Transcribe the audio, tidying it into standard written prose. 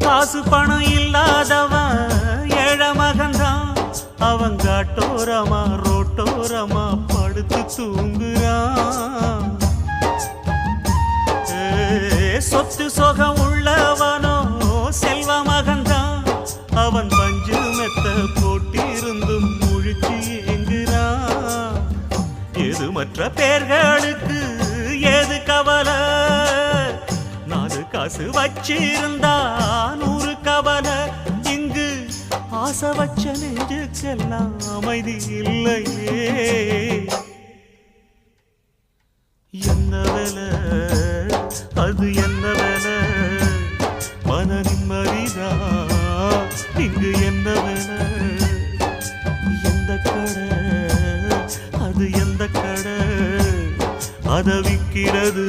காசு பணம் இல்லாதவன் ஏழை மகன்தான். அவன் காட்டோரமா ரோட்டோரமா படுத்து தூங்குறான். சொத்து சொகம் உள்ளவனோ செல்வ மகன்தான். அவன் பஞ்சு மெத்த போட்டிருந்தும் முழிச்சு ஏங்குறான். எது மற்ற பேர்களுக்கு ஏது கவலை? 4 காசு வச்சிருந்தா 100 கவலை. இங்கு ஆசை வச்ச நெஞ்சுக்கெல்லாம் அமைதி இல்லையே. என்ன வேலை அது என்ன வேலை? மன நிம்மதிதா இங்கு என்ன வேலை? எந்த கடை அது எந்த கடை? அதை விற்கிறது